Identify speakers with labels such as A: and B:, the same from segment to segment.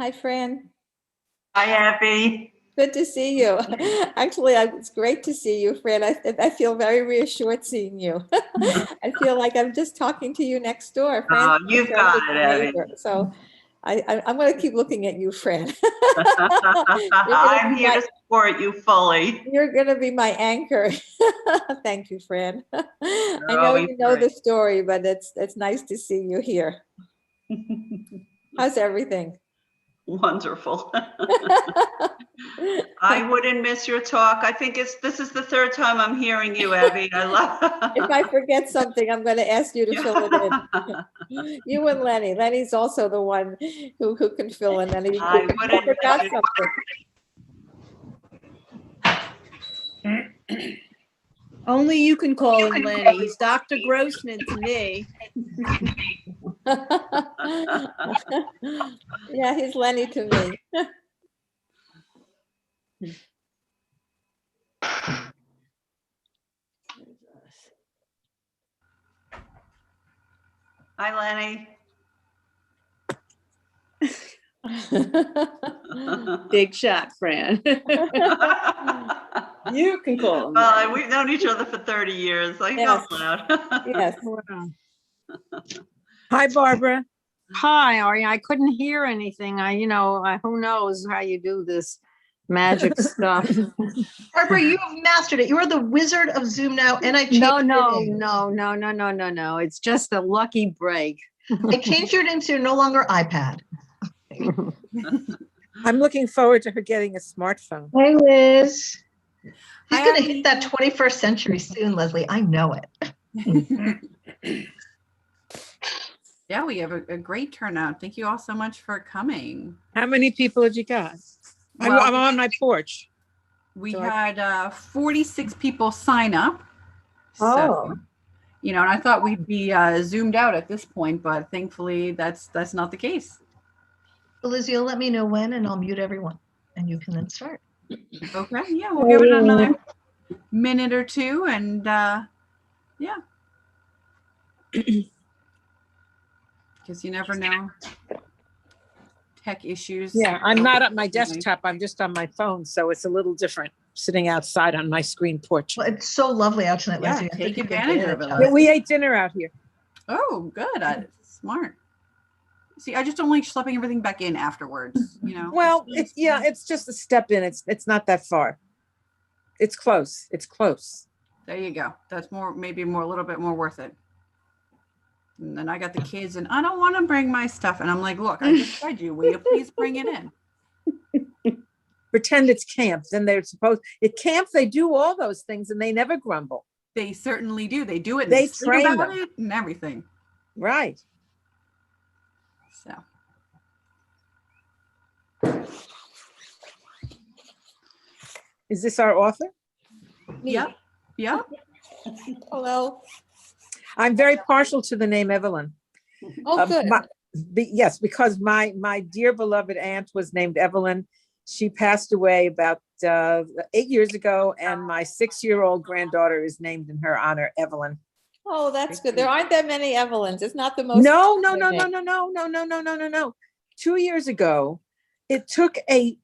A: Hi, Fran.
B: Hi, Abby.
A: Good to see you. Actually, it's great to see you, Fran. I feel very reassured seeing you. I feel like I'm just talking to you next door. Fran's a
B: You've got it,
A: friendly
B: Abby.
A: neighbor. So I'm going to keep looking at you, Fran.
B: I'm here to support you fully.
A: You're going to be my anchor. Thank you, Fran. I know you know the story, but it's nice to see you here. How's everything?
B: Wonderful. I wouldn't miss your talk. I think this is the third time I'm hearing you, Abby. I love.
A: If I forget something, I'm going to ask you to fill it in. You and Lenny. Lenny's also the one who can fill in. And
B: I wouldn't
A: forgot
C: something. Only you can call him Lenny. He's Dr. Grossman to me.
A: Yeah, he's Lenny to me.
B: Hi, Lenny.
C: Big shot, Fran. You can call him.
B: Well, we've known each other for 30 years. Like,
A: yes.
B: Loud.
A: Yes.
D: Hi, Barbara.
E: Hi, Ari. I couldn't hear anything. Who knows how you do this magic stuff.
F: Barbara, you have mastered it. You are the wizard of Zoom now, and I changed
E: No. It's just a lucky break.
F: I changed your name so you're no longer iPad.
D: I'm looking forward to her getting a smartphone.
F: Hey, Liz. She's going to hit that 21st century soon, Leslie. I know it.
G: Yeah, we have a great turnout. Thank you all so much for coming.
D: How many people have you got?
G: Well,
D: I'm on my porch.
G: We had 46 people sign up. So, and I thought we'd be zoomed out at this point, but thankfully that's not the case.
F: Well, Liz, you'll let me know when, and I'll mute everyone, and you can then start.
G: Okay, yeah, we'll give it another minute or two, and yeah. Because you never know. Tech issues.
D: Yeah, I'm not at my desktop. I'm just on my phone, so it's a little different sitting outside on my screen porch.
F: Well, it's so lovely out tonight,
G: Yeah,
F: Leslie.
G: take advantage of it.
D: Yeah, we ate dinner out here.
G: Oh, good. Smart. See, I just don't like schlepping everything back in afterwards,
D: Well, it's just a step in. It's not that far. It's close. It's close.
G: There you go. That's maybe a little bit more worth it. And then I got the kids and I don't want to bring my stuff. And I'm like, look, I just said you, will you please bring it in?
D: Pretend it's camp. Then they're supposed, at camp, they do all those things and they never grumble.
G: They certainly do. They do it.
D: They train them.
G: It and everything.
D: Right.
G: So.
D: Is this our author?
G: Yep. Yep.
A: Hello.
D: I'm very partial to the name Evelyn.
A: Oh, good.
D: Yes, because my dear beloved aunt was named Evelyn. She passed away about 8 years ago, and my 6-year-old granddaughter is named in her honor, Evelyn.
A: Oh, that's good. There aren't that many Evelyns. It's not the most.
D: No. 2 years ago, it took a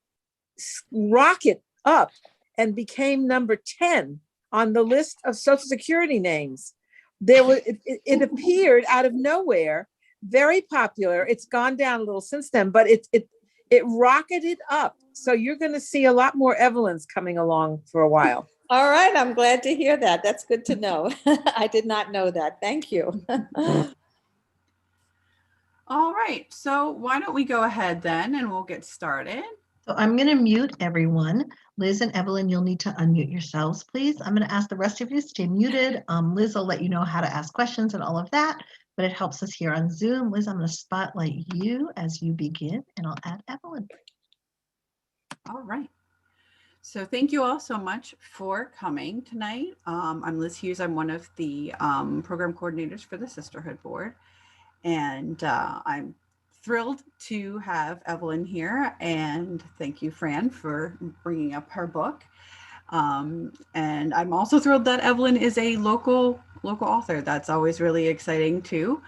D: rocket up and became number 10 on the list of Social Security names. It appeared out of nowhere, very popular. It's gone down a little since then, but it rocketed up. So you're going to see a lot more Evelyns coming along for a while.
A: All right, I'm glad to hear that. That's good to know. I did not know that. Thank you.
G: All right, so why don't we go ahead then and we'll get started.
F: So I'm going to mute everyone. Liz and Evelyn, you'll need to unmute yourselves, please. I'm going to ask the rest of you to stay muted. Liz will let you know how to ask questions and all of that, but it helps us here on Zoom. Liz, I'm going to spotlight you as you begin, and I'll add Evelyn.
G: All right. So thank you all so much for coming tonight. I'm Liz Hughes. I'm one of the program coordinators for the Sisterhood Board, and I'm thrilled to have Evelyn here, and thank you, Fran, for bringing up her book. And I'm also thrilled that Evelyn is a local author. That's always really exciting too.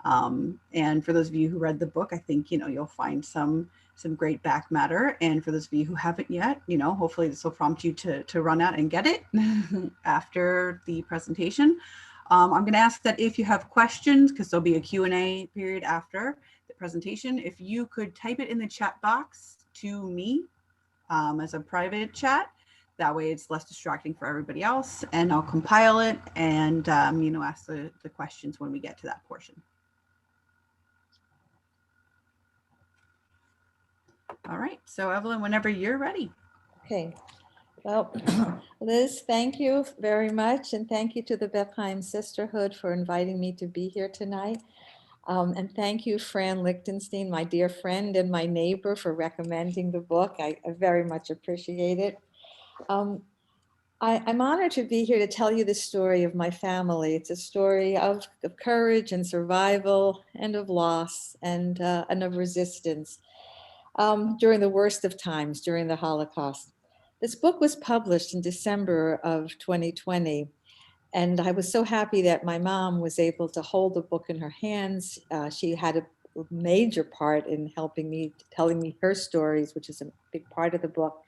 G: And for those of you who read the book, I think, you'll find some great back matter. And for those of you who haven't yet, hopefully this will prompt you to run out and get it after the presentation. I'm going to ask that if you have questions, because there'll be a Q&A period after the presentation, if you could type it in the chat box to me as a private chat. That way it's less distracting for everybody else, and I'll compile it and, ask the questions when we get to that portion. All right, so Evelyn, whenever you're ready.
A: Okay. Well, Liz, thank you very much. And thank you to the Bethlehem Sisterhood for inviting me to be here tonight. And thank you, Fran Lichtenstein, my dear friend and my neighbor, for recommending the book. I very much appreciate it. I'm honored to be here to tell you the story of my family. It's a story of courage and survival and of loss and of resistance during the worst of times, during the Holocaust. This book was published in December of 2020. And I was so happy that my mom was able to hold the book in her hands. She had a major part in helping me, telling me her stories, which is a big part of the book.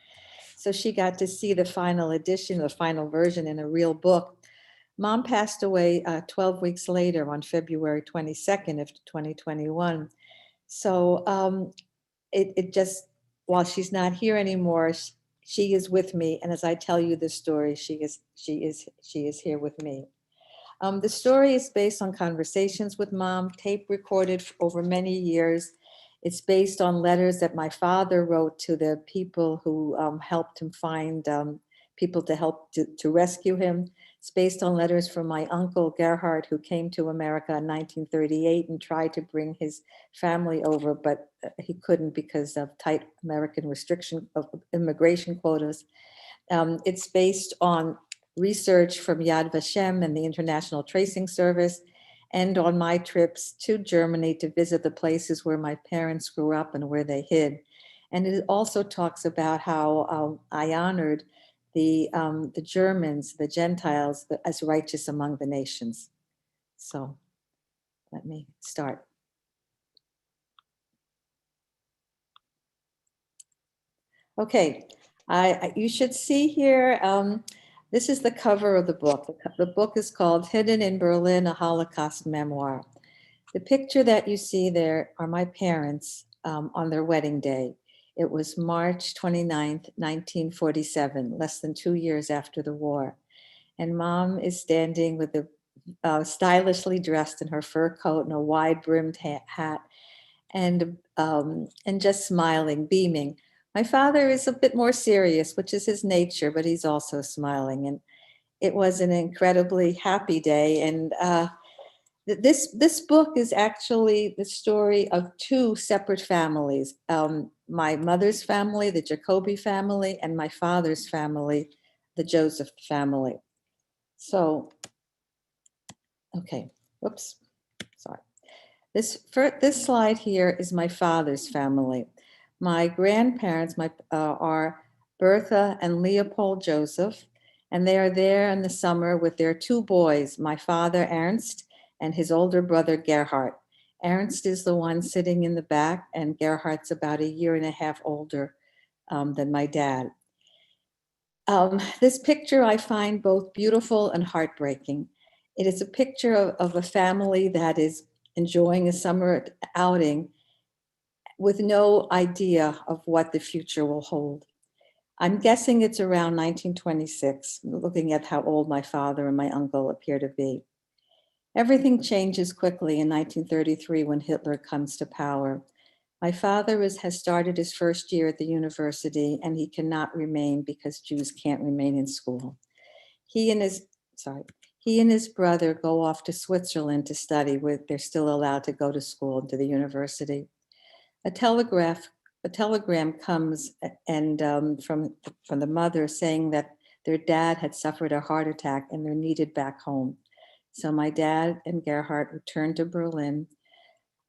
A: So she got to see the final edition, the final version in a real book. Mom passed away 12 weeks later on February 22nd of 2021. So it just, while she's not here anymore, she is with me. And as I tell you this story, she is here with me. The story is based on conversations with Mom, tape recorded over many years. It's based on letters that my father wrote to the people who helped him find people to help to rescue him. It's based on letters from my uncle Gerhard, who came to America in 1938 and tried to bring his family over, but he couldn't because of tight American restriction of immigration quotas. It's based on research from Yad Vashem and the International Tracing Service, and on my trips to Germany to visit the places where my parents grew up and where they hid. And it also talks about how I honored the Germans, the Gentiles, as righteous among the nations. So let me start. Okay, you should see here, this is the cover of the book. The book is called Hidden in Berlin, a Holocaust Memoir. The picture that you see there are my parents on their wedding day. It was March 29th, 1947, less than 2 years after the war. And Mom is standing with stylishly dressed in her fur coat and a wide-brimmed hat, and just smiling, beaming. My father is a bit more serious, which is his nature, but he's also smiling. And it was an incredibly happy day. And this book is actually the story of two separate families. My mother's family, the Jacobi family, and my father's family, the Joseph family. So, okay, whoops, sorry. This slide here is my father's family. My grandparents are Bertha and Leopold Joseph, and they are there in the summer with their two boys, my father Ernst and his older brother Gerhard. Ernst is the one sitting in the back, and Gerhard's about 1.5 years older than my dad. This picture I find both beautiful and heartbreaking. It is a picture of a family that is enjoying a summer outing with no idea of what the future will hold. I'm guessing it's around 1926, looking at how old my father and my uncle appear to be. Everything changes quickly in 1933 when Hitler comes to power. My father has started his first year at the university, and he cannot remain because Jews can't remain in school. He and his brother go off to Switzerland to study, where they're still allowed to go to school, to the university. A telegram comes and from the mother saying that their dad had suffered a heart attack and they're needed back home. So my dad and Gerhard returned to Berlin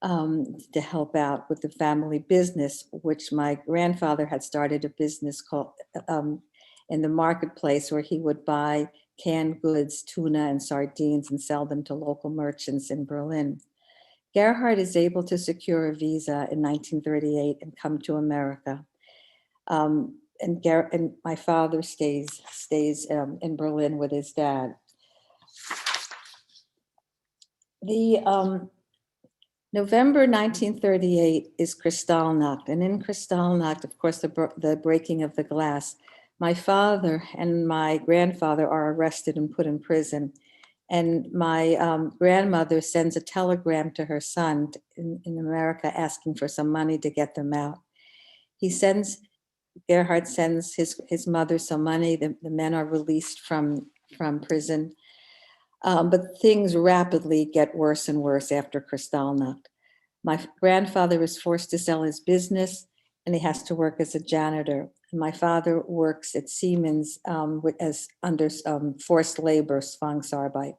A: to help out with the family business, which my grandfather had started a business called in the marketplace, where he would buy canned goods, tuna and sardines, and sell them to local merchants in Berlin. Gerhard is able to secure a visa in 1938 and come to America. And my father stays in Berlin with his dad. The November 1938 is Kristallnacht, and in Kristallnacht, of course, the breaking of the glass, my father and my grandfather are arrested and put in prison. And my grandmother sends a telegram to her son in America asking for some money to get them out. Gerhard sends his mother some money. The men are released from prison. But things rapidly get worse and worse after Kristallnacht. My grandfather is forced to sell his business, and he has to work as a janitor. And my father works at Siemens as under forced labor, Zwangsarbeit.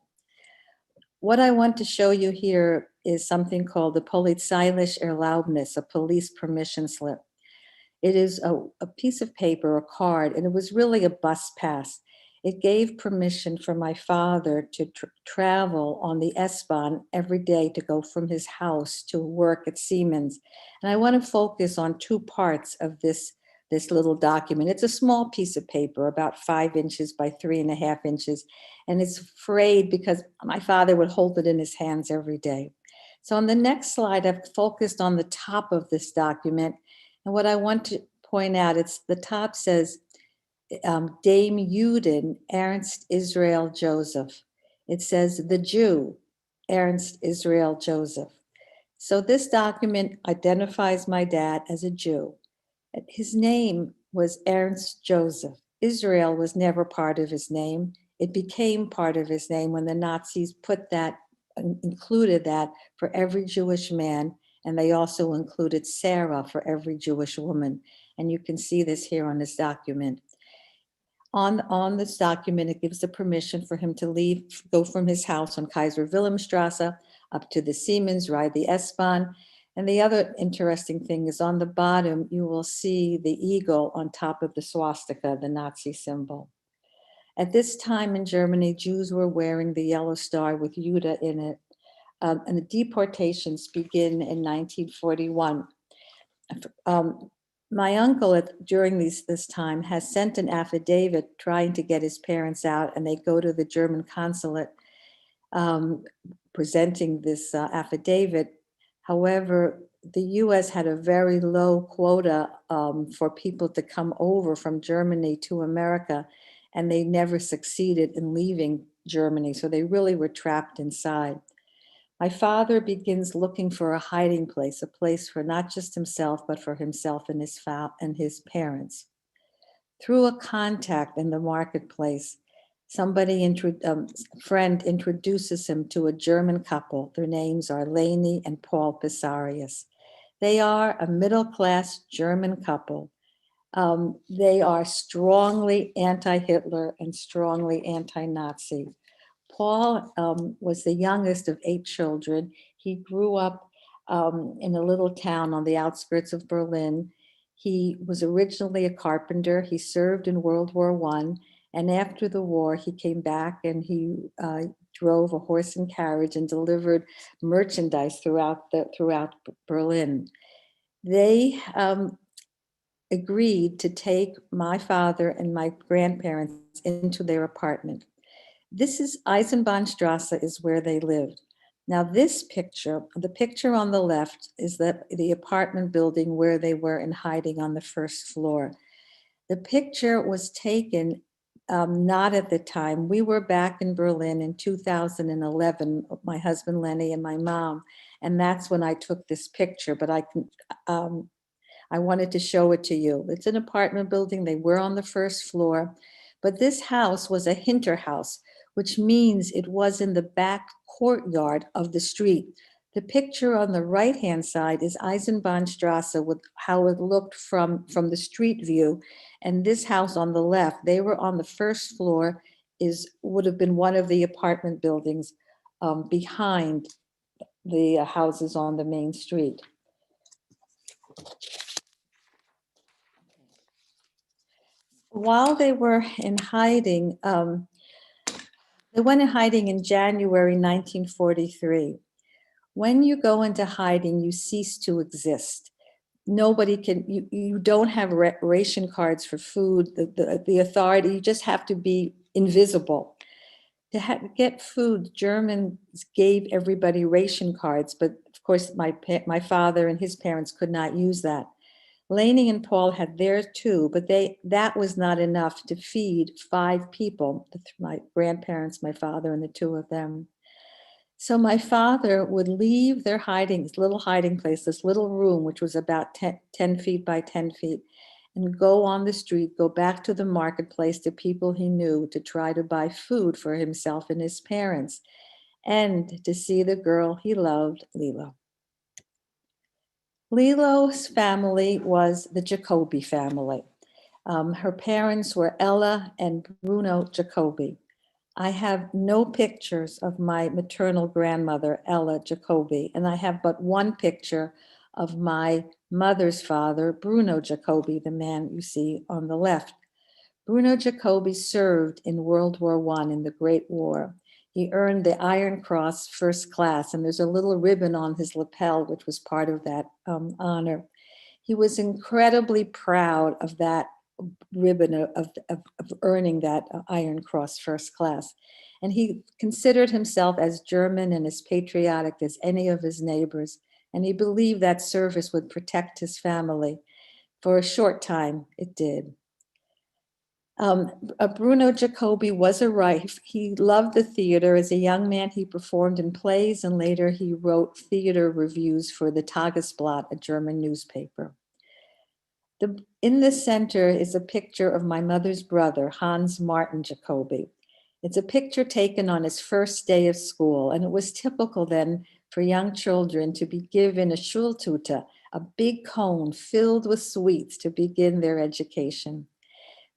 A: What I want to show you here is something called the Polizeiliche Erlaubnis, a police permission slip. It is a piece of paper, a card, and it was really a bus pass. It gave permission for my father to travel on the S-Bahn every day to go from his house to work at Siemens. And I want to focus on two parts of this little document. It's a small piece of paper, about 5 inches by 3.5 inches. And it's frayed because my father would hold it in his hands every day. So on the next slide, I've focused on the top of this document. And what I want to point out, the top says, Dame Juden, Ernst Israel Joseph. It says the Jew, Ernst Israel Joseph. So this document identifies my dad as a Jew. His name was Ernst Joseph. Israel was never part of his name. It became part of his name when the Nazis included that for every Jewish man, and they also included Sarah for every Jewish woman. And you can see this here on this document. On this document, it gives the permission for him to go from his house on Kaiser Wilhelmstrasse up to the Siemens, ride the S-Bahn. And the other interesting thing is on the bottom, you will see the eagle on top of the swastika, the Nazi symbol. At this time in Germany, Jews were wearing the yellow star with Judah in it. And the deportations begin in 1941. My uncle during this time has sent an affidavit trying to get his parents out, and they go to the German consulate presenting this affidavit. However, the US had a very low quota for people to come over from Germany to America, and they never succeeded in leaving Germany. So they really were trapped inside. My father begins looking for a hiding place, a place for not just himself, but for himself and his parents. Through a contact in the marketplace, friend introduces him to a German couple. Their names are Leni and Paul Pisarius. They are a middle-class German couple. They are strongly anti-Hitler and strongly anti-Nazi. Paul was the youngest of 8 children. He grew up in a little town on the outskirts of Berlin. He was originally a carpenter. He served in World War I. And after the war, he came back and he drove a horse and carriage and delivered merchandise throughout Berlin. They agreed to take my father and my grandparents into their apartment. This is Eisenbahnstrasse is where they lived. Now this picture, the picture on the left is the apartment building where they were in hiding on the first floor. The picture was taken not at the time. We were back in Berlin in 2011, my husband Lenny and my mom, and that's when I took this picture, but I wanted to show it to you. It's an apartment building. They were on the first floor, but this house was a Hinterhaus, which means it was in the back courtyard of the street. The picture on the right-hand side is Eisenbahnstrasse with how it looked from the street view. And this house on the left, they were on the first floor, would have been one of the apartment buildings behind the houses on the main street. While they were in hiding, they went in hiding in January 1943. When you go into hiding, you cease to exist. Nobody can, you don't have ration cards for food, the authority, you just have to be invisible. To get food, Germans gave everybody ration cards, but of course my father and his parents could not use that. Laney and Paul had theirs too, but that was not enough to feed 5 people, my grandparents, my father, and the 2 of them. So my father would leave their little hiding place, this little room, which was about 10 feet by 10 feet, and go on the street, go back to the marketplace to people he knew to try to buy food for himself and his parents, and to see the girl he loved, Lilo. Lilo's family was the Jacobi family. Her parents were Ella and Bruno Jacobi. I have no pictures of my maternal grandmother, Ella Jacobi, and I have but one picture of my mother's father, Bruno Jacobi, the man you see on the left. Bruno Jacobi served in World War I in the Great War. He earned the Iron Cross First Class, and there's a little ribbon on his lapel, which was part of that honor. He was incredibly proud of that ribbon of earning that Iron Cross First Class. And he considered himself as German and as patriotic as any of his neighbors. And he believed that service would protect his family. For a short time, it did. Bruno Jacobi was a writer. He loved the theater. As a young man, he performed in plays, and later he wrote theater reviews for the Tagesblatt, a German newspaper. In the center is a picture of my mother's brother, Hans Martin Jacobi. It's a picture taken on his first day of school, and it was typical then for young children to be given a Schultüte, a big cone filled with sweets to begin their education.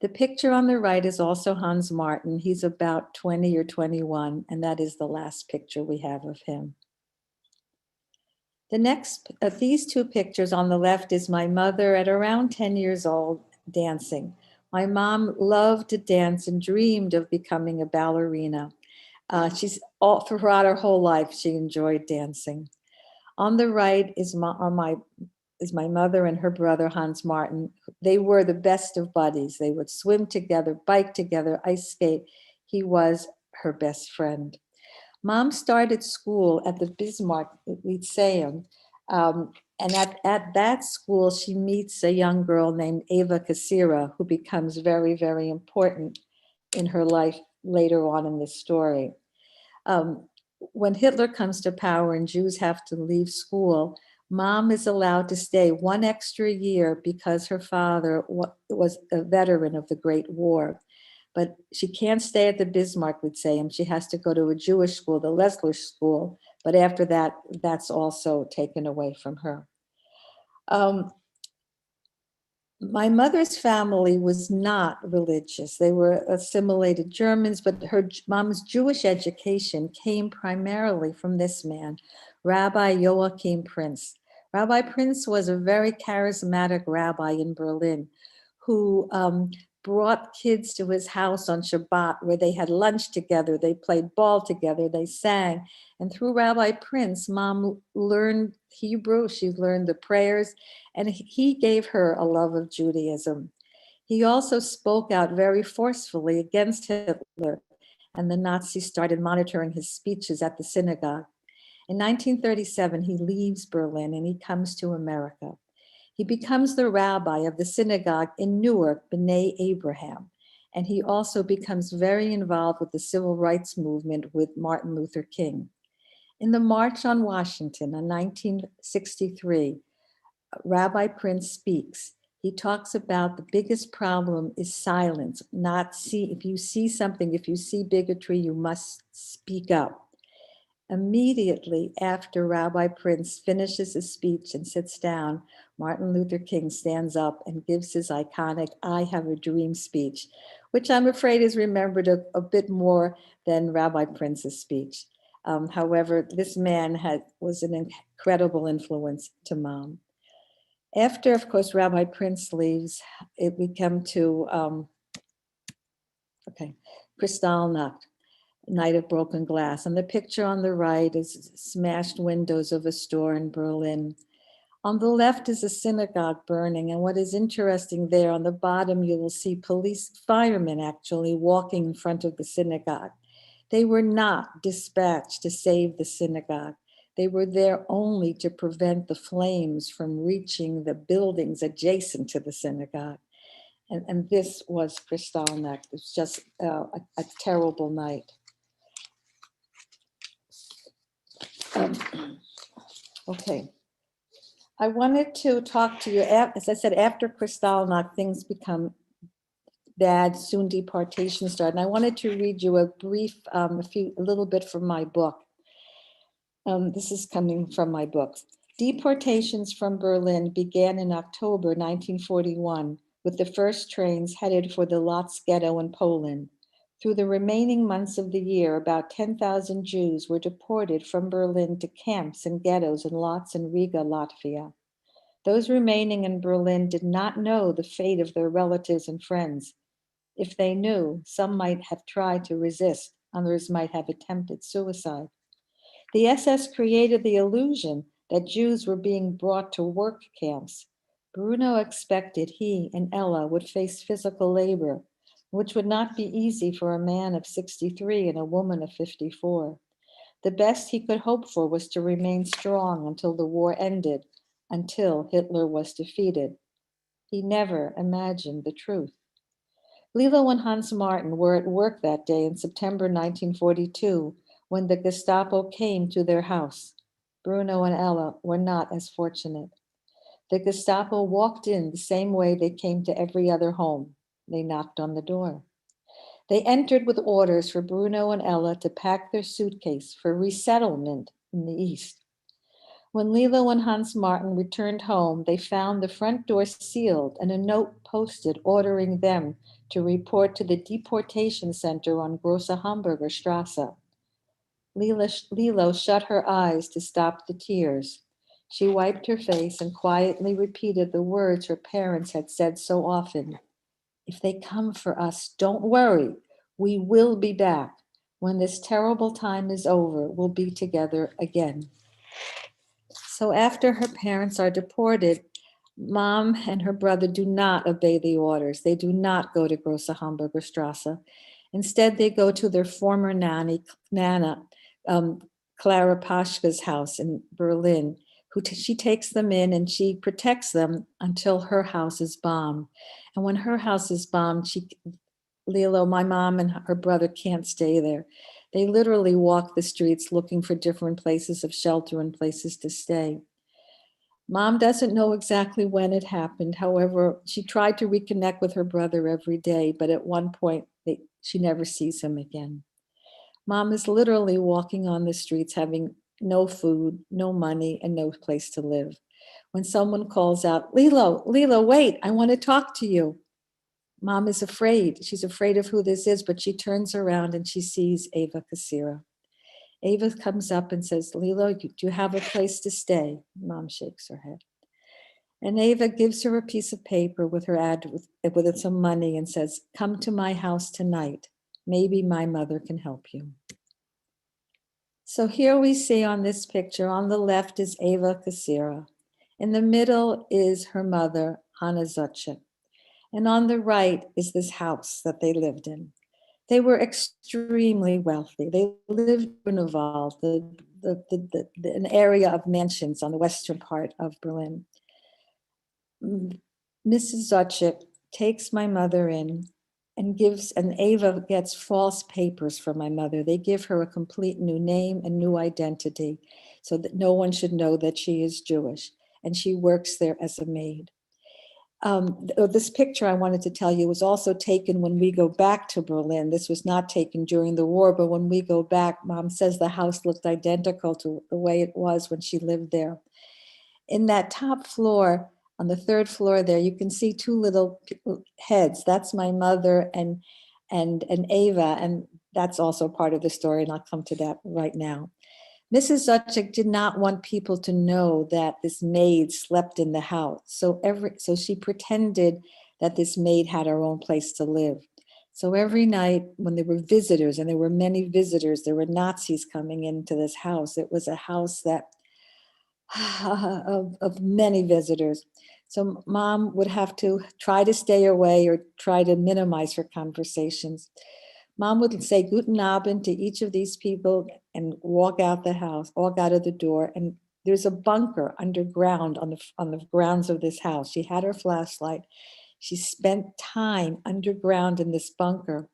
A: The picture on the right is also Hans Martin. He's about 20 or 21, and that is the last picture we have of him. The next of these 2 pictures on the left is my mother at around 10 years old dancing. My mom loved to dance and dreamed of becoming a ballerina. Throughout her whole life, she enjoyed dancing. On the right is my mother and her brother, Hans Martin. They were the best of buddies. They would swim together, bike together, ice skate. He was her best friend. Mom started school at the Bismarck Lyceum. And at that school, she meets a young girl named Eva Kassira, who becomes very, very important in her life later on in this story. When Hitler comes to power and Jews have to leave school, Mom is allowed to stay 1 extra year because her father was a veteran of the Great War. But she can't stay at the Bismarck Lyceum. She has to go to a Jewish school, the Leslie School. But after that, that's also taken away from her. My mother's family was not religious. They were assimilated Germans, but her mom's Jewish education came primarily from this man, Rabbi Joachim Prinz. Rabbi Prinz was a very charismatic rabbi in Berlin who brought kids to his house on Shabbat where they had lunch together, they played ball together, they sang. And through Rabbi Prinz, Mom learned Hebrew, she learned the prayers, and he gave her a love of Judaism. He also spoke out very forcefully against Hitler, and the Nazis started monitoring his speeches at the synagogue. In 1937, he leaves Berlin and he comes to America. He becomes the rabbi of the synagogue in Newark, B'nai Abraham, and he also becomes very involved with the civil rights movement with Martin Luther King. In the March on Washington in 1963, Rabbi Prinz speaks. He talks about the biggest problem is silence, if you see something, if you see bigotry, you must speak up. Immediately after Rabbi Prinz finishes his speech and sits down, Martin Luther King stands up and gives his iconic "I Have a Dream" speech, which I'm afraid is remembered a bit more than Rabbi Prinz's speech. However, this man was an incredible influence to Mom. After, of course, Rabbi Prinz leaves, we come to Kristallnacht. night of broken glass. And the picture on the right is smashed windows of a store in Berlin. On the left is a synagogue burning. And what is interesting there, on the bottom, you will see firemen actually walking in front of the synagogue. They were not dispatched to save the synagogue. They were there only to prevent the flames from reaching the buildings adjacent to the synagogue. And this was Kristallnacht. It was just a terrible night. Okay. I wanted to talk to you, as I said, after Kristallnacht, things become bad, soon deportations start. And I wanted to read you a brief, a little bit from my book. This is coming from my book. Deportations from Berlin began in October 1941 with the first trains headed for the Lodz ghetto in Poland. Through the remaining months of the year, about 10,000 Jews were deported from Berlin to camps and ghettos in Lodz and Riga, Latvia. Those remaining in Berlin did not know the fate of their relatives and friends. If they knew, some might have tried to resist, others might have attempted suicide. The SS created the illusion that Jews were being brought to work camps. Bruno expected he and Ella would face physical labor, which would not be easy for a man of 63 and a woman of 54. The best he could hope for was to remain strong until the war ended, until Hitler was defeated. He never imagined the truth. Lilo and Hans Martin were at work that day in September 1942 when the Gestapo came to their house. Bruno and Ella were not as fortunate. The Gestapo walked in the same way they came to every other home. They knocked on the door. They entered with orders for Bruno and Ella to pack their suitcase for resettlement in the East. When Lilo and Hans Martin returned home, they found the front door sealed and a note posted ordering them to report to the deportation center on Grosse Hamburger Straße. Lilo shut her eyes to stop the tears. She wiped her face and quietly repeated the words her parents had said so often. If they come for us, don't worry. We will be back. When this terrible time is over, we'll be together again. So after her parents are deported, Mom and her brother do not obey the orders. They do not go to Grosse Hamburger Straße. Instead, they go to their former Nana, Clara Paschke's house in Berlin, she takes them in and she protects them until her house is bombed. And when her house is bombed, Lilo, my mom and her brother can't stay there. They literally walk the streets looking for different places of shelter and places to stay. Mom doesn't know exactly when it happened. However, she tried to reconnect with her brother every day, but at one point, she never sees him again. Mom is literally walking on the streets, having no food, no money, and no place to live. When someone calls out, Lilo, wait, I want to talk to you. Mom is afraid. She's afraid of who this is, but she turns around and she sees Eva Kassira. Eva comes up and says, Lilo, do you have a place to stay? Mom shakes her head. And Eva gives her a piece of paper with her with some money and says, come to my house tonight. Maybe my mother can help you. So here we see on this picture, on the left is Eva Kassira. In the middle is her mother, Hanna Zotchik. And on the right is this house that they lived in. They were extremely wealthy. They lived in Grunewald, an area of mansions on the western part of Berlin. Mrs. Zotchik takes my mother in and Eva gets false papers for my mother. They give her a complete new name and new identity so that no one should know that she is Jewish. And she works there as a maid. This picture I wanted to tell you was also taken when we go back to Berlin. This was not taken during the war, but when we go back, Mom says the house looked identical to the way it was when she lived there. In that top floor, on the third floor there, you can see two little heads. That's my mother and Eva, and that's also part of the story, and I'll come to that right now. Mrs. Zotchik did not want people to know that this maid slept in the house. So she pretended that this maid had her own place to live. So every night when there were visitors, and there were many visitors, there were Nazis coming into this house. It was a house that of many visitors. So mom would have to try to stay away or try to minimize her conversations. Mom would say Guten Abend to each of these people and walk out the house, walk out of the door. And there's a bunker underground on the grounds of this house. She had her flashlight. She spent time underground in this bunker.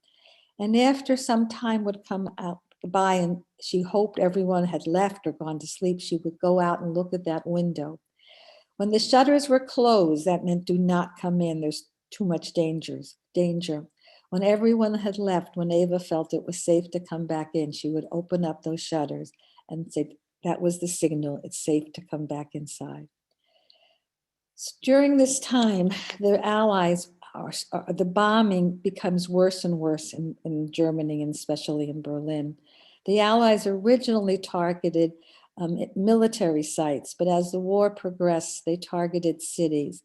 A: And after some time would come out by and she hoped everyone had left or gone to sleep, she would go out and look at that window. When the shutters were closed, that meant do not come in. There's too much danger. When everyone had left, when Ava felt it was safe to come back in, she would open up those shutters and say, that was the signal, it's safe to come back inside. During this time, the Allies, the bombing becomes worse and worse in Germany, and especially in Berlin. The Allies originally targeted military sites, but as the war progressed, they targeted cities.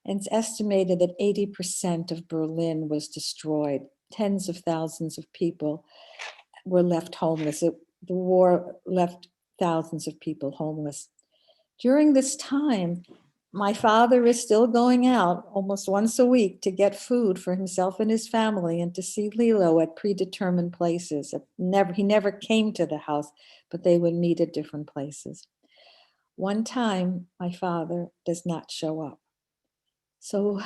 A: And it's estimated that 80% of Berlin was destroyed. Tens of thousands of people were left homeless. The war left thousands of people homeless. During this time, my father is still going out almost once a week to get food for himself and his family and to see Lilo at predetermined places. He never came to the house, but they would meet at different places. One time, my father does not show up. So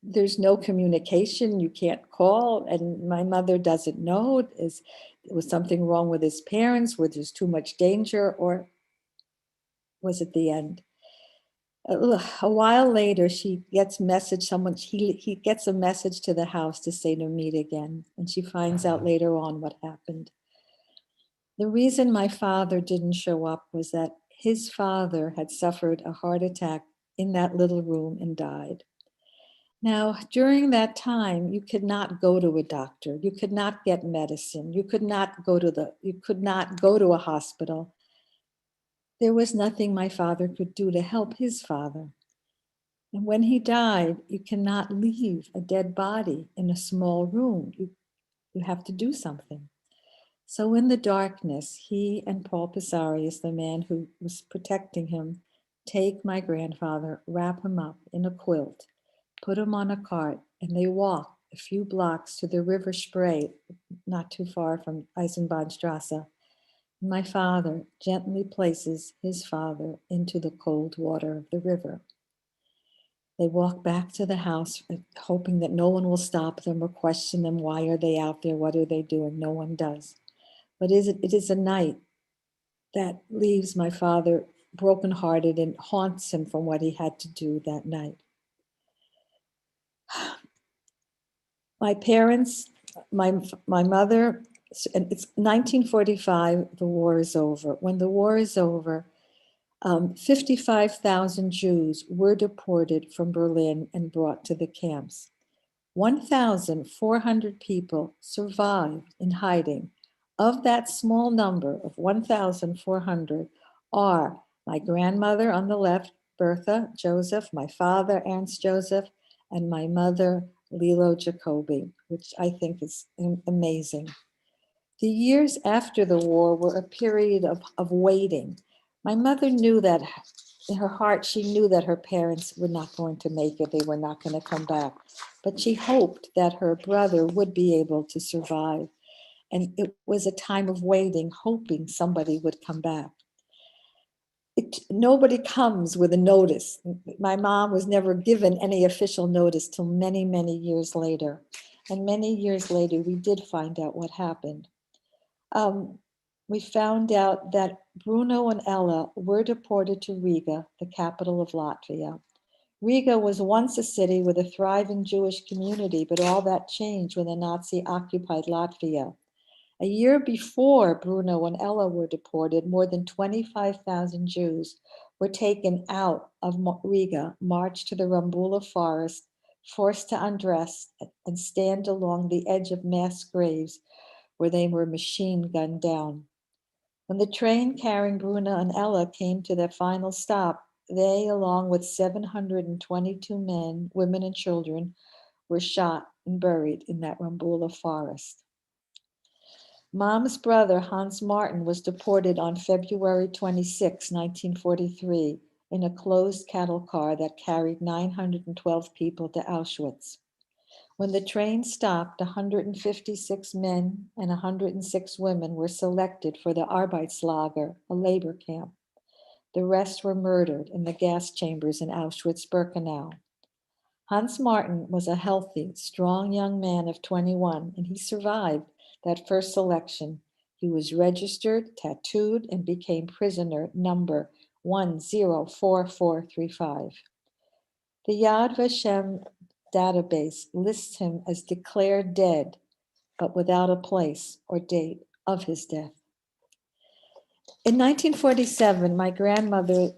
A: there's no communication, you can't call, and my mother doesn't know, was something wrong with his parents, where there's too much danger, or was it the end? A while later, he gets a message to the house to say to meet again, and she finds out later on what happened. The reason my father didn't show up was that his father had suffered a heart attack in that little room and died. Now, during that time, you could not go to a doctor, you could not get medicine, you could not go to a hospital. There was nothing my father could do to help his father. And when he died, you cannot leave a dead body in a small room. You have to do something. So in the darkness, he and Paul Pisarius, the man who was protecting him, take my grandfather, wrap him up in a quilt, put him on a cart, and they walk a few blocks to the River Spree, not too far from Eisenbahnstrasse. My father gently places his father into the cold water of the river. They walk back to the house, hoping that no one will stop them or question them. Why are they out there? What are they doing? No one does. But it is a night that leaves my father brokenhearted and haunts him from what he had to do that night. My parents, my mother, and it's 1945, the war is over. When the war is over, 55,000 Jews were deported from Berlin and brought to the camps. 1,400 people survived in hiding. Of that small number of 1,400 are my grandmother on the left, Bertha Joseph, my father, Ernst Joseph, and my mother, Lilo Jacobi, which I think is amazing. The years after the war were a period of waiting. My mother knew that in her heart, she knew that her parents were not going to make it. They were not going to come back. But she hoped that her brother would be able to survive. And it was a time of waiting, hoping somebody would come back. Nobody comes with a notice. My mom was never given any official notice till many, many years later. And many years later, we did find out what happened. We found out that Bruno and Ella were deported to Riga, the capital of Latvia. Riga was once a city with a thriving Jewish community, but all that changed when the Nazi-occupied Latvia. A year before Bruno and Ella were deported, more than 25,000 Jews were taken out of Riga, marched to the Rambula forest, forced to undress and stand along the edge of mass graves where they were machine gunned down. When the train carrying Bruno and Ella came to their final stop, they, along with 722 men, women, and children, were shot and buried in that Rambula forest. Mom's brother, Hans Martin, was deported on February 26, 1943, in a closed cattle car that carried 912 people to Auschwitz. When the train stopped, 156 men and 106 women were selected for the Arbeitslager, a labor camp. The rest were murdered in the gas chambers in Auschwitz-Birkenau. Hans Martin was a healthy, strong young man of 21, and he survived that first selection. He was registered, tattooed, and became prisoner number 104435. The Yad Vashem database lists him as declared dead, but without a place or date of his death. In 1947, my grandmother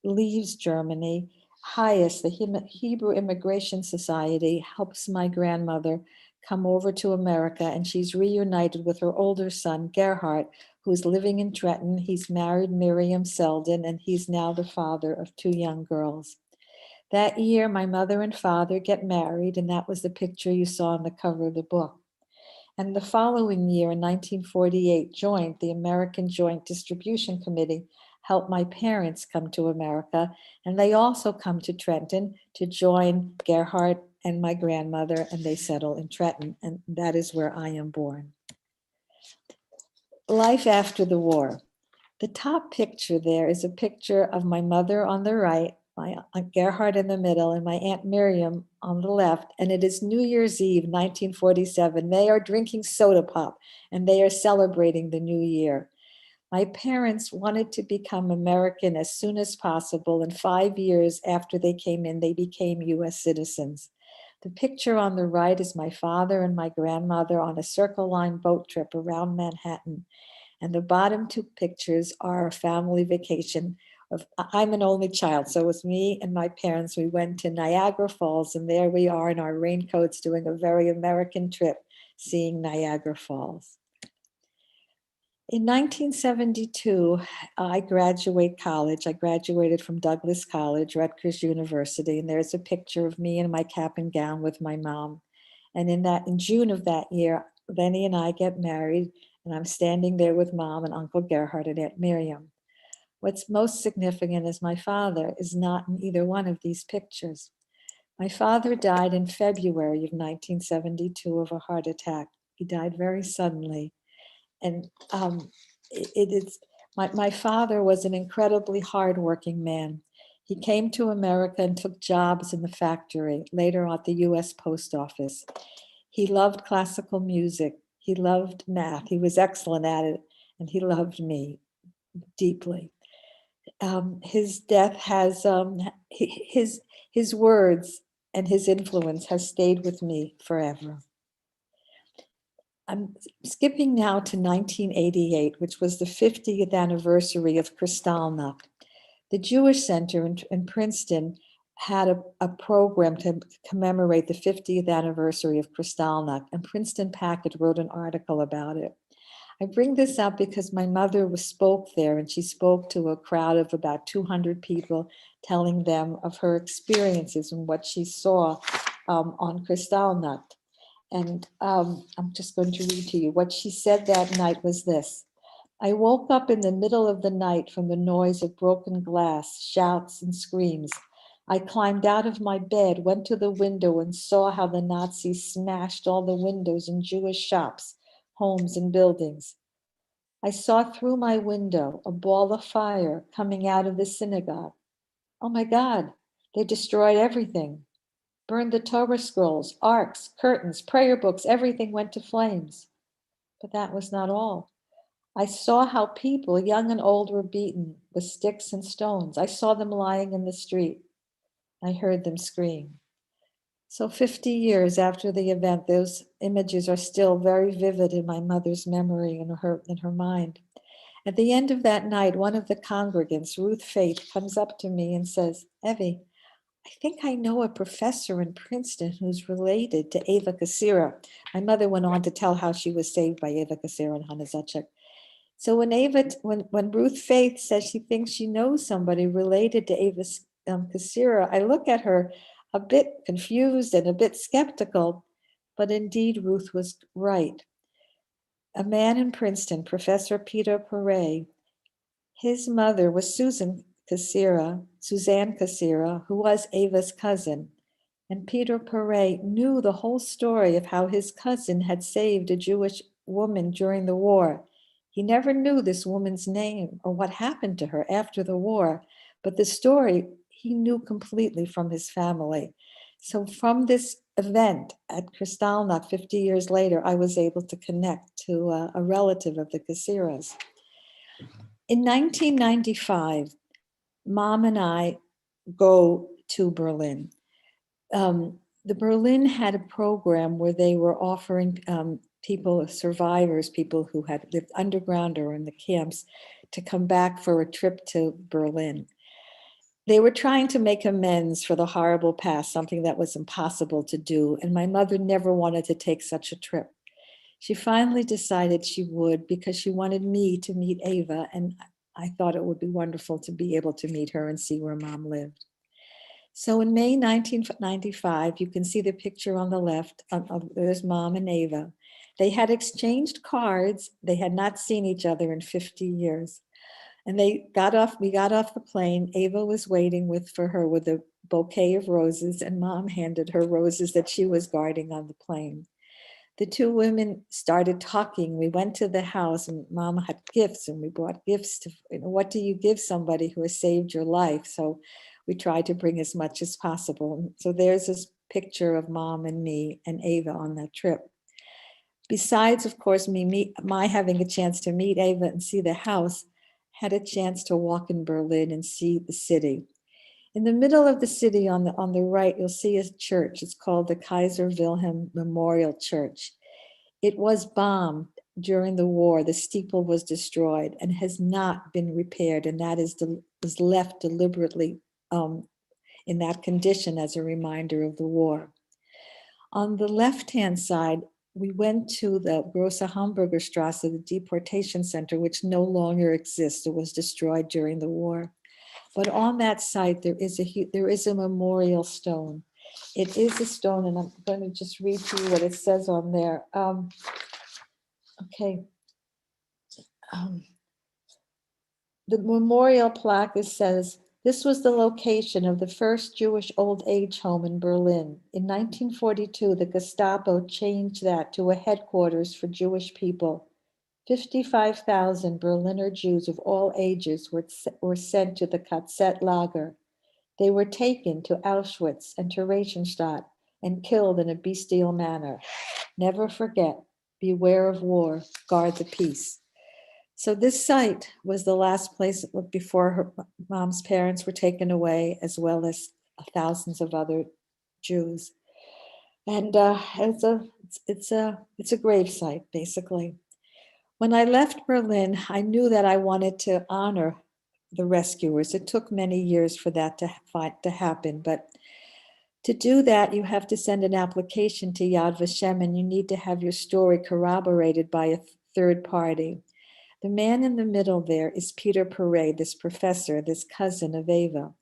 A: leaves Germany. HIAS, the Hebrew Immigration Society, helps my grandmother come over to America, and she's reunited with her older son, Gerhard, who's living in Trenton. He's married Miriam Selden, and he's now the father of 2 young girls. That year, my mother and father get married, and that was the picture you saw on the cover of the book. And the following year, in 1948, joined the American Joint Distribution Committee, helped my parents come to America, and they also come to Trenton to join Gerhard and my grandmother, and they settle in Trenton, and that is where I am born. Life after the war. The top picture there is a picture of my mother on the right, my Aunt Gerhard in the middle, and my Aunt Miriam on the left, and it is New Year's Eve, 1947. They are drinking soda pop, and they are celebrating the new year. My parents wanted to become American as soon as possible, and 5 years after they came in, they became US citizens. The picture on the right is my father and my grandmother on a Circle Line boat trip around Manhattan. And the bottom 2 pictures are a family vacation. I'm an only child, so it was me and my parents. We went to Niagara Falls, and there we are in our raincoats doing a very American trip, seeing Niagara Falls. In 1972, I graduate college. I graduated from Douglas College, Rutgers University, and there's a picture of me in my cap and gown with my mom. And in June of that year, Lenny and I get married, and I'm standing there with Mom and Uncle Gerhard and Aunt Miriam. What's most significant is my father is not in either one of these pictures. My father died in February of 1972 of a heart attack. He died very suddenly. And my father was an incredibly hardworking man. He came to America and took jobs in the factory, later at the US Post Office. He loved classical music. He loved math. He was excellent at it, and he loved me deeply. His death has, his words and his influence has stayed with me forever. I'm skipping now to 1988, which was the 50th anniversary of Kristallnacht. The Jewish Center in Princeton had a program to commemorate the 50th anniversary of Kristallnacht, and Princeton Packet wrote an article about it. I bring this up because my mother spoke there, and she spoke to a crowd of about 200 people, telling them of her experiences and what she saw on Kristallnacht. And I'm just going to read to you. What she said that night was this: I woke up in the middle of the night from the noise of broken glass, shouts, and screams. I climbed out of my bed, went to the window, and saw how the Nazis smashed all the windows in Jewish shops, homes, and buildings. I saw through my window a ball of fire coming out of the synagogue. Oh my God, they destroyed everything. Burned the Torah scrolls, arks, curtains, prayer books, everything went to flames. But that was not all. I saw how people, young and old, were beaten with sticks and stones. I saw them lying in the street. I heard them scream. So 50 years after the event, those images are still very vivid in my mother's memory and in her mind. At the end of that night, one of the congregants, Ruth Faith, comes up to me and says, Evie, I think I know a professor in Princeton who's related to Ava Kassira. My mother went on to tell how she was saved by Ava Kassira and Hannah Zuchek. So when Ruth Faith says she thinks she knows somebody related to Ava Kassira, I look at her a bit confused and a bit skeptical, but indeed Ruth was right. A man in Princeton, Professor Peter Perret, his mother was Suzanne Cassira, who was Ava's cousin. And Peter Perret knew the whole story of how his cousin had saved a Jewish woman during the war. He never knew this woman's name or what happened to her after the war, but the story he knew completely from his family. So from this event at Kristallnacht 50 years later, I was able to connect to a relative of the Cassiras. In 1995, Mom and I go to Berlin. The Berlin had a program where they were offering people, survivors, people who had lived underground or in the camps, to come back for a trip to Berlin. They were trying to make amends for the horrible past, something that was impossible to do, and my mother never wanted to take such a trip. She finally decided she would because she wanted me to meet Ava, and I thought it would be wonderful to be able to meet her and see where Mom lived. So in May 1995, you can see the picture on the left. There's Mom and Ava. They had exchanged cards. They had not seen each other in 50 years. And we got off the plane. Ava was waiting for her with a bouquet of roses, and Mom handed her roses that she was guarding on the plane. The two women started talking. We went to the house, and Mom had gifts, and we brought gifts to, what do you give somebody who has saved your life? So we tried to bring as much as possible. So there's this picture of Mom and me and Ava on that trip. Besides, of course, my having a chance to meet Ava and see the house, had a chance to walk in Berlin and see the city. In the middle of the city on the right, you'll see a church. It's called the Kaiser Wilhelm Memorial Church. It was bombed during the war. The steeple was destroyed and has not been repaired, and that was left deliberately in that condition as a reminder of the war. On the left-hand side, we went to the Grosse Hamburger Strasse, the deportation center, which no longer exists. It was destroyed during the war. But on that site, there is a memorial stone. It is a stone, and I'm going to just read to you what it says on there. The memorial plaque says, this was the location of the first Jewish old age home in Berlin. In 1942, the Gestapo changed that to a headquarters for Jewish people. 55,000 Berliner Jews of all ages were sent to the KZ Lager. They were taken to Auschwitz and to Reichenstadt and killed in a bestial manner. Never forget, beware of war, guard the peace. So this site was the last place before her Mom's parents were taken away, as well as thousands of other Jews. And it's a grave site, basically. When I left Berlin, I knew that I wanted to honor the rescuers. It took many years for that to happen, but to do that, you have to send an application to Yad Vashem, and you need to have your story corroborated by a third party. The man in the middle there is Peter Perret, this professor, this cousin of Ava.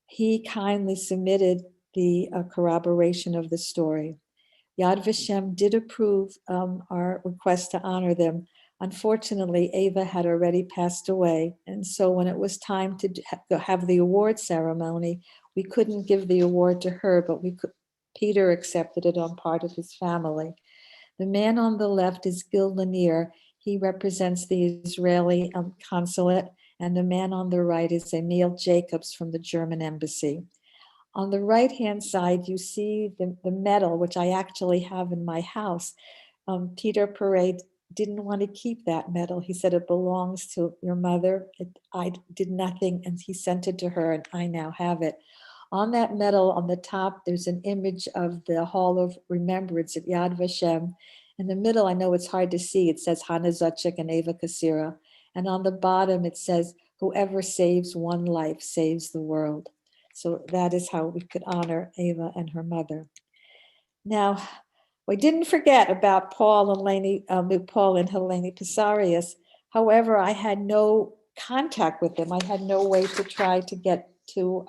A: He kindly submitted the corroboration of the story. Yad Vashem did approve our request to honor them. Unfortunately, Ava had already passed away, and so when it was time to have the award ceremony, we couldn't give the award to her, but Peter accepted it on part of his family. The man on the left is Gil Lanier. He represents the Israeli consulate, and the man on the right is Emil Jacobs from the German embassy. On the right-hand side, you see the medal, which I actually have in my house. Peter Perret didn't want to keep that medal. He said, it belongs to your mother. I did nothing, and he sent it to her, and I now have it. On that medal, on the top, there's an image of the Hall of Remembrance at Yad Vashem. In the middle, I know it's hard to see, it says Hannah Zuchik and Ava Cassira. And on the bottom, it says, whoever saves one life saves the world. So that is how we could honor Ava and her mother. Now, we didn't forget about Paul and Helene Pisarius. However, I had no contact with them. I had no way to try to get to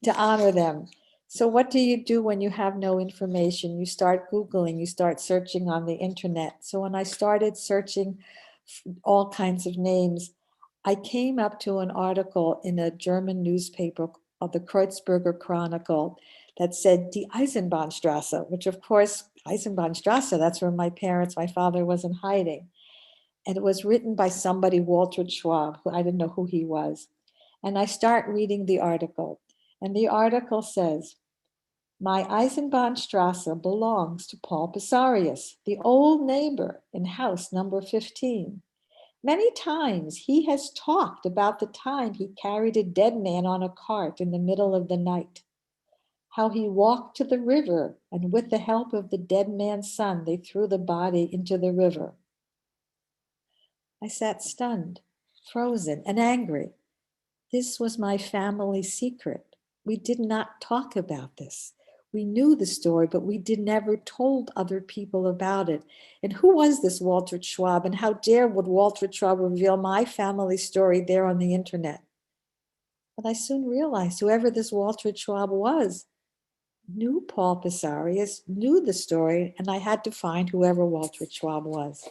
A: to honor them. So what do you do when you have no information? You start Googling, you start searching on the internet. So when I started searching all kinds of names, I came up to an article in a German newspaper of the Kreuzberger Chronicle that said Die Eisenbahnstraße, which of course, Eisenbahnstraße, that's where my father was in hiding. And it was written by somebody, Walter Schwab, who I didn't know who he was. And I start reading the article. And the article says, my Eisenbahnstraße belongs to Paul Pisarius, the old neighbor in house number 15. Many times he has talked about the time he carried a dead man on a cart in the middle of the night, how he walked to the river and with the help of the dead man's son, they threw the body into the river. I sat stunned, frozen, and angry. This was my family secret. We did not talk about this. We knew the story, but we never told other people about it. And who was this Walter Schwab? And how dare would Walter Schwab reveal my family story there on the internet? But I soon realized whoever this Walter Schwab was knew Paul Pisarius, knew the story, and I had to find whoever Walter Schwab was.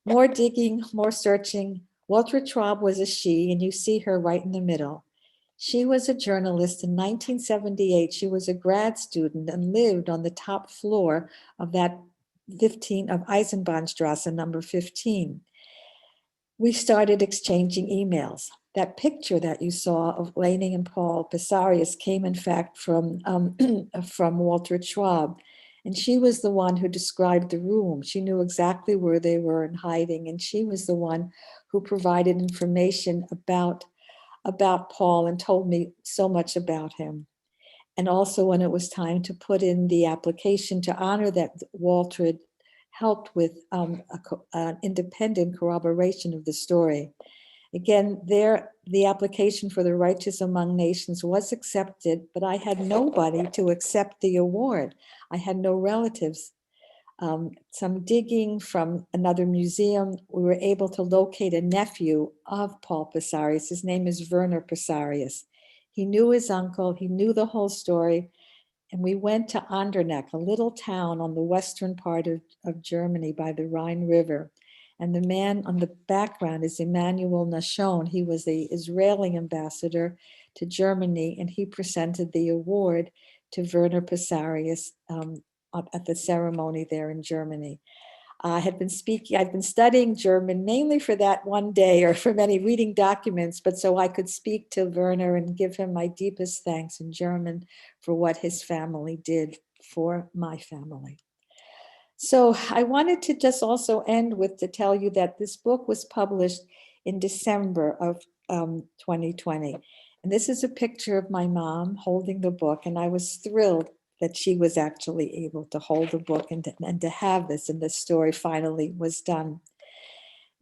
A: More digging, more searching. Walter Schwab was a she, and you see her right in the middle. She was a journalist in 1978. She was a grad student and lived on the top floor of that 15 of Eisenbahnstraße number 15. We started exchanging emails. That picture that you saw of Lainey and Paul Pisarius came in fact from Walter Schwab. And she was the one who described the room. She knew exactly where they were in hiding. And she was the one who provided information about Paul and told me so much about him. And also when it was time to put in the application to honor that Walter had helped with an independent corroboration of the story. Again, the application for the Righteous Among Nations was accepted, but I had nobody to accept the award. I had no relatives. Some digging from another museum, we were able to locate a nephew of Paul Pisarius. His name is Werner Pisarius. He knew his uncle, he knew the whole story, and we went to Andernach, a little town on the western part of Germany by the Rhine River. And the man on the background is Emmanuel Nashon. He was the Israeli ambassador to Germany, and he presented the award to Werner Pisarius at the ceremony there in Germany. I've been studying German mainly for that one day or for many reading documents, but so I could speak to Werner and give him my deepest thanks in German for what his family did for my family. So I wanted to just also end with to tell you that this book was published in December of 2020. And this is a picture of my mom holding the book. And I was thrilled that she was actually able to hold the book and to have this, and the story finally was done.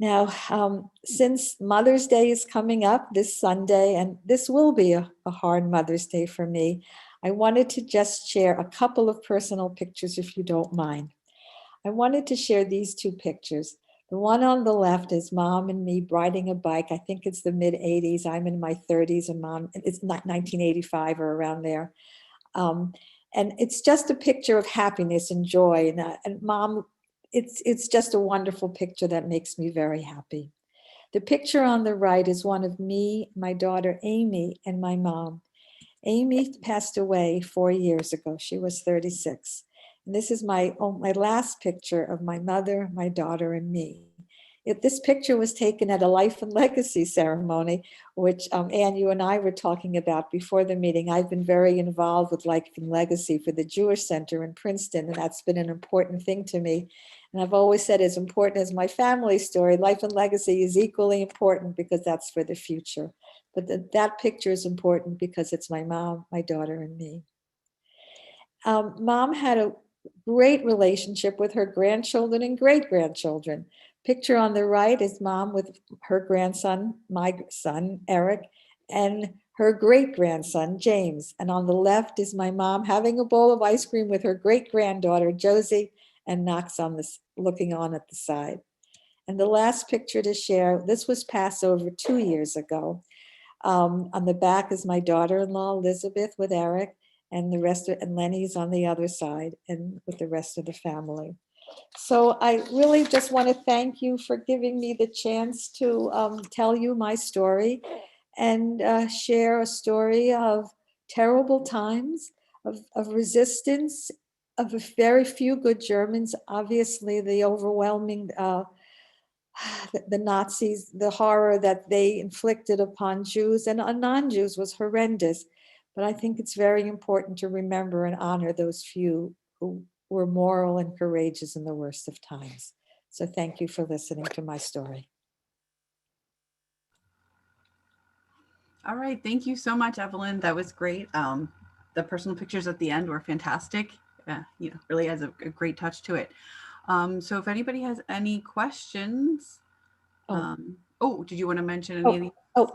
A: Now, since Mother's Day is coming up this Sunday, and this will be a hard Mother's Day for me, I wanted to just share a couple of personal pictures, if you don't mind. I wanted to share these two pictures. The one on the left is Mom and me riding a bike. I think it's the mid 80s. I'm in my 30s and Mom, it's not 1985 or around there. And it's just a picture of happiness and joy. And Mom, it's just a wonderful picture that makes me very happy. The picture on the right is one of me, my daughter Amy, and my mom. Amy passed away 4 years ago. She was 36. And this is my last picture of my mother, my daughter, and me. This picture was taken at a Life and Legacy ceremony, which Anne, you and I were talking about before the meeting. I've been very involved with Life and Legacy for the Jewish Center in Princeton, and that's been an important thing to me. And I've always said, as important as my family story, Life and Legacy is equally important because that's for the future. But that picture is important because it's my mom, my daughter, and me. Mom had a great relationship with her grandchildren and great-grandchildren. Picture on the right is Mom with her grandson, my son, Eric, and her great-grandson, James. And on the left is my mom having a bowl of ice cream with her great-granddaughter, Josie, and Knox looking on at the side. And the last picture to share, this was Passover 2 years ago. On the back is my daughter-in-law, Elizabeth, with Eric, and the rest of, and Lenny's on the other side and with the rest of the family. So I really just want to thank you for giving me the chance to tell you my story and share a story of terrible times, of resistance, of a very few good Germans. Obviously, the overwhelming, the Nazis, the horror that they inflicted upon Jews and on non-Jews was horrendous. But I think it's very important to remember and honor those few who were moral and courageous in the worst of times. So thank you for listening to my story.
G: All right. Thank you so much, Evelyn. That was great. The personal pictures at the end were fantastic. Really has a great touch to it. So if anybody has any questions, did you want to mention any of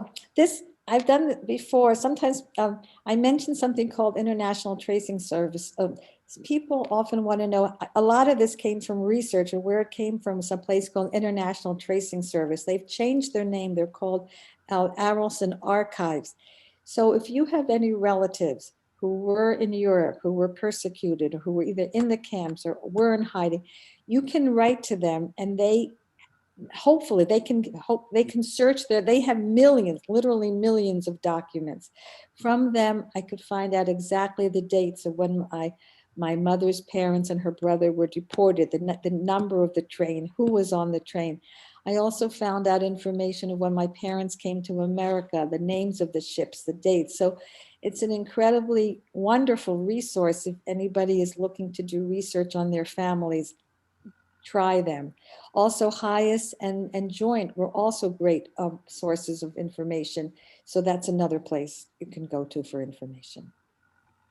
G: these?
A: This, I've done it before. Sometimes I mentioned something called International Tracing Service. People often want to know, a lot of this came from research, or where it came from, some place called International Tracing Service. They've changed their name. They're called Arelson Archives. So if you have any relatives who were in Europe, who were persecuted, or who were either in the camps or were in hiding, you can write to them, and hopefully they can search there. They have millions, literally millions of documents. From them, I could find out exactly the dates of when my mother's parents and her brother were deported, the number of the train, who was on the train. I also found out information of when my parents came to America, the names of the ships, the dates. So it's an incredibly wonderful resource if anybody is looking to do research on their families. Try them. Also, HIAS and Joint were also great sources of information. So that's another place you can go to for information.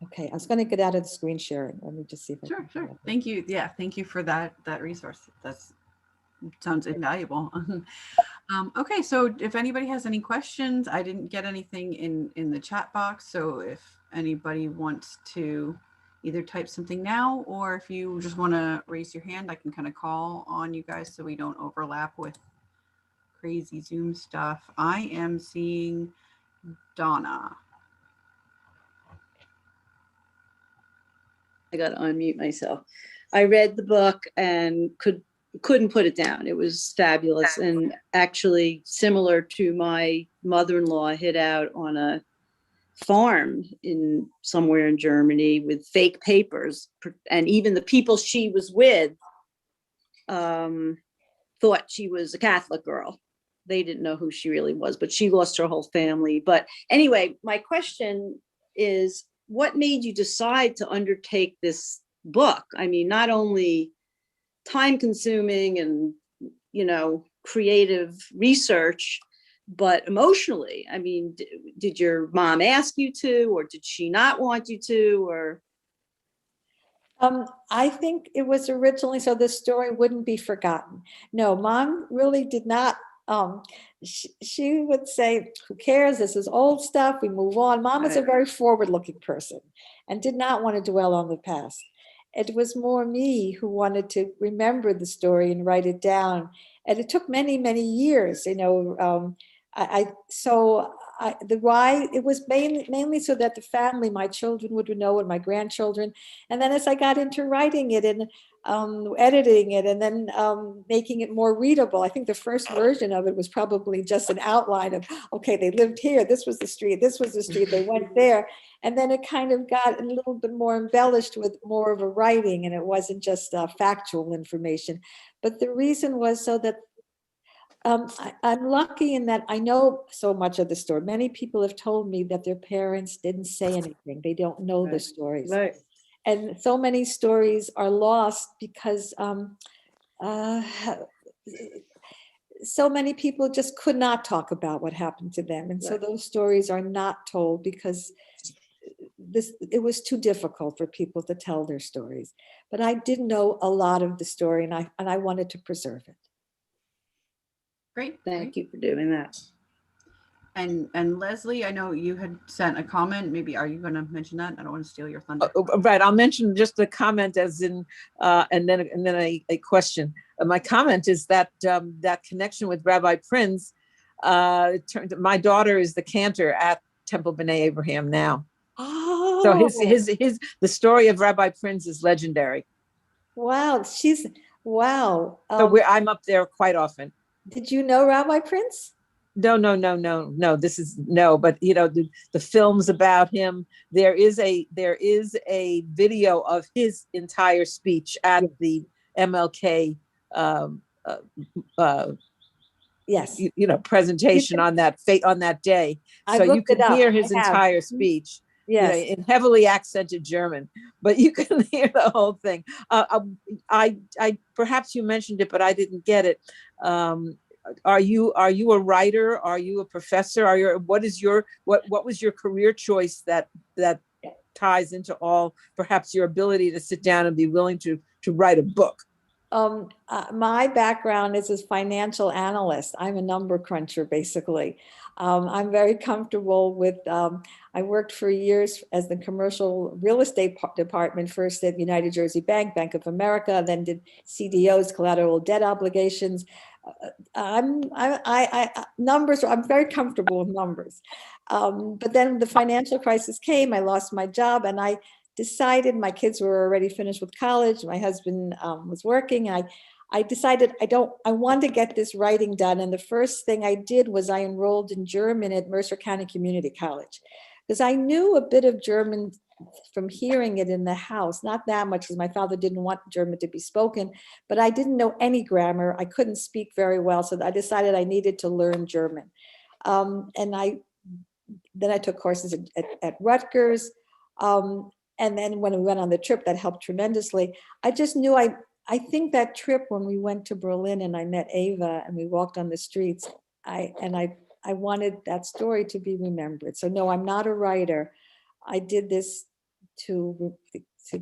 A: Okay, I was going to get out of the screen sharing. Let me just see if I can.
G: Sure. Thank you. Yeah, thank you for that resource. Sounds invaluable. Okay, so if anybody has any questions, I didn't get anything in the chat box. So if anybody wants to either type something now, or if you just want to raise your hand, I can kind of call on you guys so we don't overlap with crazy Zoom stuff. I am seeing Donna.
C: I got to unmute myself. I read the book and couldn't put it down. It was fabulous, and actually similar to my mother-in-law hid out on a farm somewhere in Germany with fake papers, and even the people she was with thought she was a Catholic girl. They didn't know who she really was, but she lost her whole family. But anyway, my question is, what made you decide to undertake this book? I mean, not only time consuming and, creative research, but emotionally. I mean, did your mom ask you to, or did she not want you to, or?
A: I think it was originally so this story wouldn't be forgotten. No, Mom really did not. She would say, who cares? This is old stuff. We move on. Mom was a very forward-looking person and did not want to dwell on the past. It was more me who wanted to remember the story and write it down. And it took many, many years, it was mainly so that the family, my children would know, and my grandchildren. And then as I got into writing it and editing it, and then making it more readable, I think the first version of it was probably just an outline of, okay, they lived here, this was the street, they went there. And then it kind of got a little bit more embellished with more of a writing, and it wasn't just factual information. But the reason was so that I'm lucky in that I know so much of the story. Many people have told me that their parents didn't say anything. They don't know the stories.
C: Right.
A: And so many stories are lost because so many people just could not talk about what happened to them. And so those stories are not told because it was too difficult for people to tell their stories. But I did know a lot of the story, and I wanted to preserve it.
G: Great.
C: Thank you for doing that.
G: And Leslie, I know you had sent a comment. Maybe are you going to mention that? I don't want to steal your thunder.
D: Right, I'll mention just the comment as in, and then a question. My comment is that that connection with Rabbi Prinz My daughter is the cantor at Temple B'nai Abraham now. So
A: Oh,
D: the story of Rabbi Prince is legendary.
A: wow. Wow.
D: So I'm up there quite often.
A: Did you know Rabbi Prince?
D: No. This is no, but the films about him. There is a video of his entire speech at the MLK
A: Yes.
D: presentation on that day.
A: I
D: So you
A: looked it
D: can
A: up.
D: hear his
A: I have.
D: entire speech.
A: Yes.
D: In heavily accented German, but you can hear the whole thing. I perhaps you mentioned it, but I didn't get it. Are you a writer? Are you a professor? What was your career choice that ties into all perhaps your ability to sit down and be willing to write a book?
A: My background is as financial analyst. I'm a number cruncher, basically. I'm very comfortable with, I worked for years as the commercial real estate department, first at United Jersey Bank, Bank of America, then did CDOs, collateral debt obligations. Numbers, I'm very comfortable with numbers. But then the financial crisis came, I lost my job, and I decided, my kids were already finished with college, my husband was working, and I decided I wanted to get this writing done. And the first thing I did was I enrolled in German at Mercer County Community College, because I knew a bit of German from hearing it in the house, not that much, because my father didn't want German to be spoken, but I didn't know any grammar. I couldn't speak very well, so I decided I needed to learn German. And then I took courses at Rutgers. And then when we went on the trip, that helped tremendously. I just knew I think that trip when we went to Berlin and I met Ava and we walked on the streets, I wanted that story to be remembered. So no, I'm not a writer. I did this to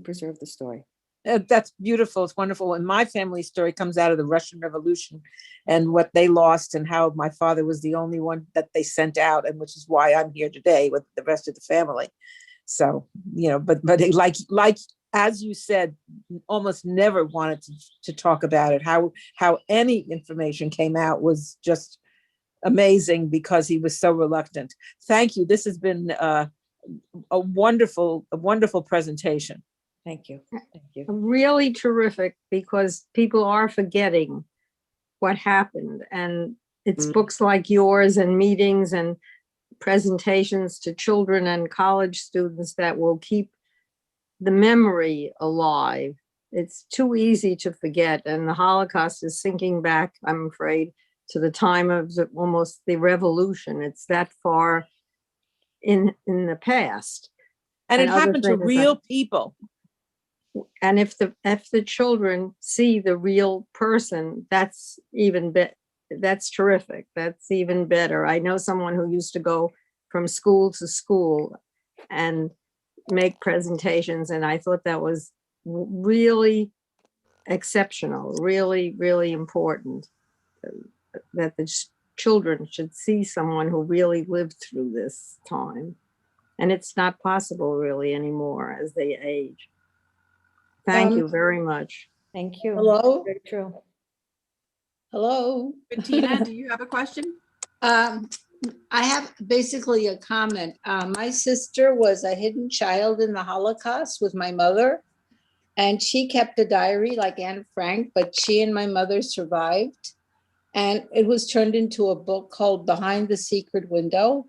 A: preserve the story.
D: That's beautiful. It's wonderful. And my family story comes out of the Russian Revolution and what they lost, and how my father was the only one that they sent out, and which is why I'm here today with the rest of the family. So, but like as you said, almost never wanted to talk about it. How any information came out was just amazing, because he was so reluctant. Thank you. This has been a wonderful presentation.
A: Thank you. Thank you.
E: Really terrific, because people are forgetting what happened. And it's books like yours and meetings and presentations to children and college students that will keep the memory alive. It's too easy to forget. And the Holocaust is sinking back, I'm afraid, to the time of almost the revolution. It's that far in the past.
D: And it happened to real people.
E: And if the children see the real person, that's even better. That's terrific. That's even better. I know someone who used to go from school to school and make presentations, and I thought that was really exceptional, really, really important, that the children should see someone who really lived through this time. And it's not possible really anymore as they age. Thank you very much.
A: Thank you.
H: Hello?
A: Very true.
H: Hello.
G: Bettina, do you have a question?
H: I have basically a comment. My sister was a hidden child in the Holocaust with my mother, and she kept a diary like Anne Frank, but she and my mother survived. And it was turned into a book called Behind the Secret Window.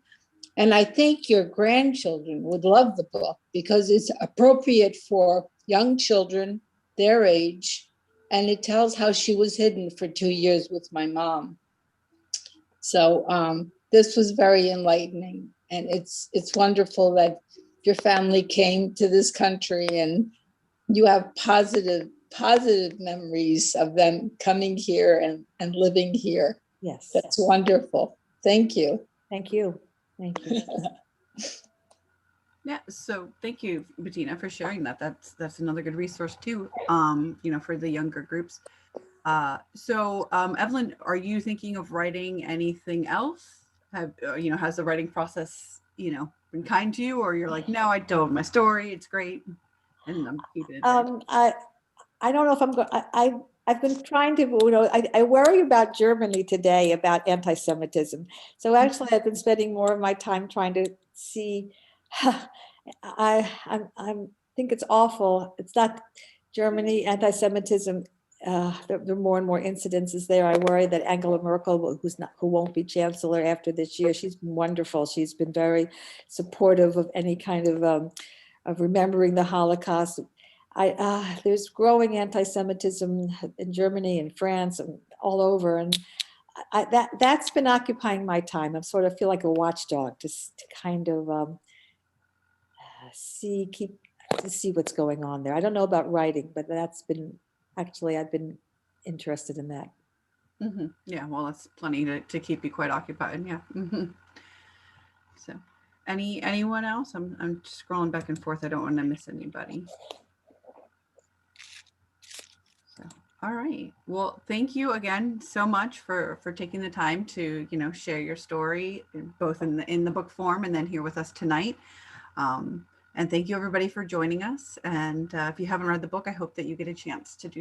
H: And I think your grandchildren would love the book, because it's appropriate for young children, their age, and it tells how she was hidden for 2 years with my mom. So this was very enlightening, and it's wonderful that your family came to this country and you have positive memories of them coming here and living here.
A: Yes.
H: That's wonderful. Thank you.
A: Thank you. Thank you.
G: Yeah, so thank you, Bettina, for sharing that. That's another good resource too, for the younger groups. So Evelyn, are you thinking of writing anything else? Has the writing process, been kind to you, or you're like, no, I don't. My story, it's great, and I'm keeping it.
A: I don't know if I'm going. I've been trying to, I worry about Germany today, about anti-Semitism. So actually, I've been spending more of my time trying to see. I think it's awful. It's not Germany anti-Semitism. There are more and more incidences there. I worry that Angela Merkel, who won't be chancellor after this year, she's been wonderful. She's been very supportive of any kind of remembering the Holocaust. There's growing anti-Semitism in Germany and France and all over, and that's been occupying my time. I sort of feel like a watchdog to kind of see what's going on there. I don't know about writing, but that's been actually I've been interested in that.
G: Yeah, well, that's plenty to keep you quite occupied. Yeah. So, anyone else? I'm scrolling back and forth. I don't want to miss anybody. So, all right. Well, thank you again so much for taking the time to share your story, both in the book form and then here with us tonight. And thank you everybody for joining us. And if you haven't read the book, I hope that you get a chance to do